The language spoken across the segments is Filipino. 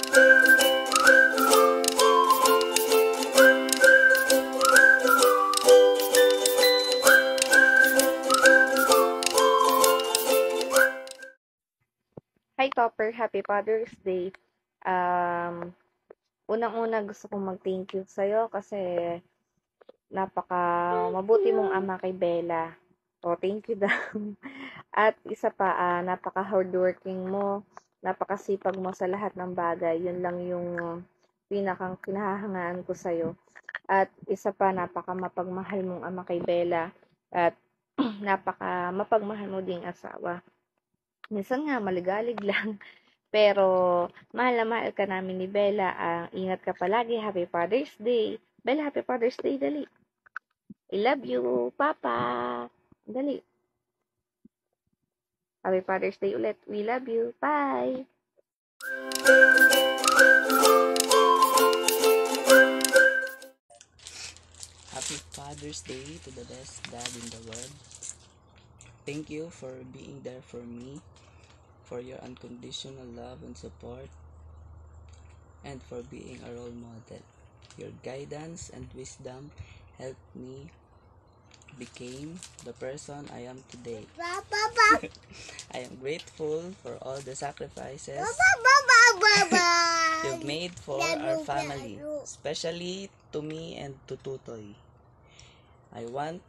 Hi Topper, Happy Father's Day. Unang-una gusto kong mag-thank you sa'yo kasi napaka mabuti mong ama kay Bella. O, thank you daw. At isa pa, napaka hardworking mo, napakasipag mo sa lahat ng bagay. Yun lang yung pinakang kinahangaan ko sa'yo. At isa pa, napaka mapagmahal mong ama kay Bella. At napaka mapagmahal mo ding asawa. Minsan nga maligalig lang. Pero mahal na mahal ka namin ni Bella. Ingat ka palagi. Happy Father's Day. Bella, Happy Father's Day. Dali. I love you, Papa. Dali. Happy Father's Day ulit. We love you. Bye. Happy Father's Day to the best dad in the world. Thank you for being there for me, for your unconditional love and support, and for being a role model. Your guidance and wisdom helped me become the person I am today. I am grateful for all the sacrifices you've made for our family, especially to me and to Tutoy. I want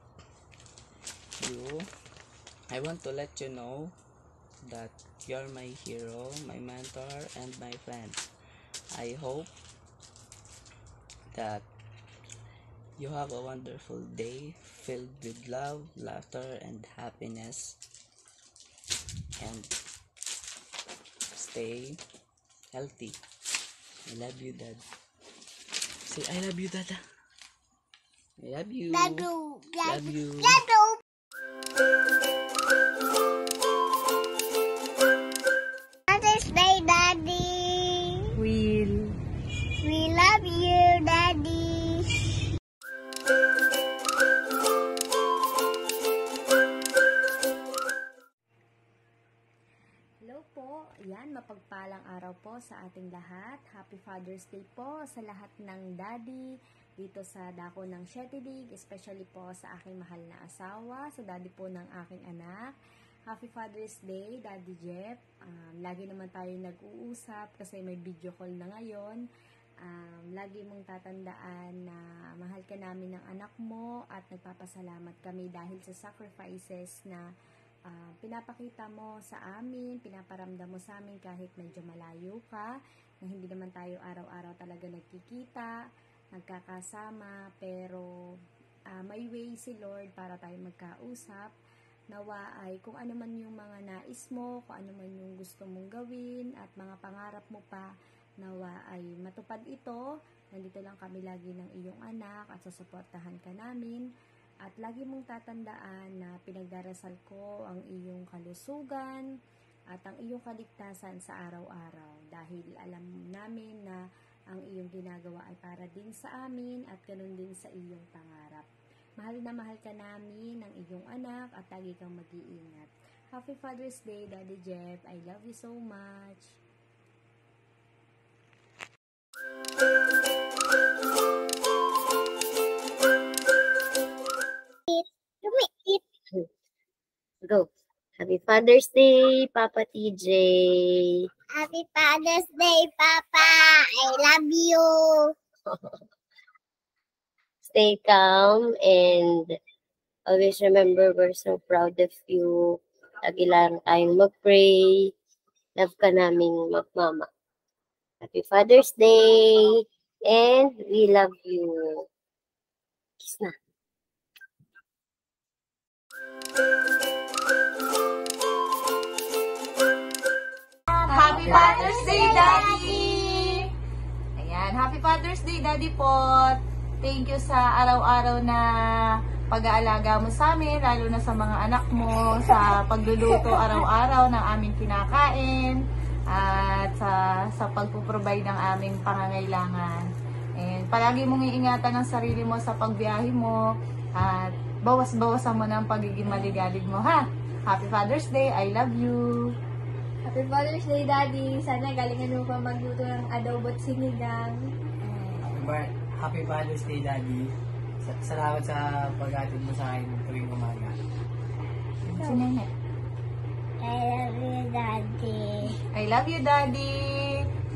to let you know that you're my hero, my mentor, and my friend. I hope that you have a wonderful day filled with love, laughter, and happiness. And stay healthy. I love you, Dad. Say, I love you, Dada. I love you. Love you. Father's Day, Daddy. We love you, Daddy. Hello po, yan, mapagpalang araw po sa ating lahat. Happy Father's Day po sa lahat ng daddy dito sa dako ng Shetidig, especially po sa aking mahal na asawa, sa daddy po ng aking anak. Happy Father's Day, Daddy Jeff. Lagi naman tayo nag-uusap kasi may video call na ngayon. Lagi mong tatandaan na mahal ka namin ng anak mo at nagpapasalamat kami dahil sa sacrifices na pinapakita mo sa amin, pinaparamdam mo sa amin kahit medyo malayo ka, na hindi naman tayo araw-araw talaga nagkikita, nagkakasama, pero may way si Lord para tayo magkausap. Nawa ay kung ano man yung mga nais mo, kung ano man yung gusto mong gawin, at mga pangarap mo pa, nawa ay matupad ito. Nandito lang kami lagi ng iyong anak at susuportahan ka namin. At lagi mong tatandaan na pinagdarasal ko ang iyong kalusugan at ang iyong kaligtasan sa araw-araw. Dahil alam namin na ang iyong ginagawa ay para din sa amin at ganun din sa iyong pangarap. Mahal na mahal ka namin ng iyong anak at lagi kang mag-iingat. Happy Father's Day, Daddy Jeff. I love you so much. Go. Happy Father's Day, Papa TJ. Happy Father's Day, Papa. I love you. Stay calm and always remember we're so proud of you. Lagi lang tayong mag-pray. Love ka naming mama. Happy Father's Day and we love you. Kiss na. Happy Father's Day, Daddy! Ayan, Happy Father's Day, Daddy Pot! Thank you sa araw-araw na pag-aalaga mo sa amin, lalo na sa mga anak mo, sa pagluluto araw-araw ng aming kinakain, at sa pagpuprovide ng aming pangangailangan. And palagi mong iingatan ang sarili mo sa pagbiyahe mo, at bawas-bawasan mo na ang pagiging maligalig mo, ha? Happy Father's Day! I love you! Happy Father's Day, Daddy. Sana galingan mo pa magluto ng adobo at sinigang. Happy Father's Day, Daddy. Salamat sa pag-atid mo sa akin tuwing umaga. Si Nene. I love you, Daddy. I love you, Daddy.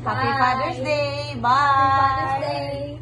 Happy Bye. Father's Day. Happy Bye. Father's Day.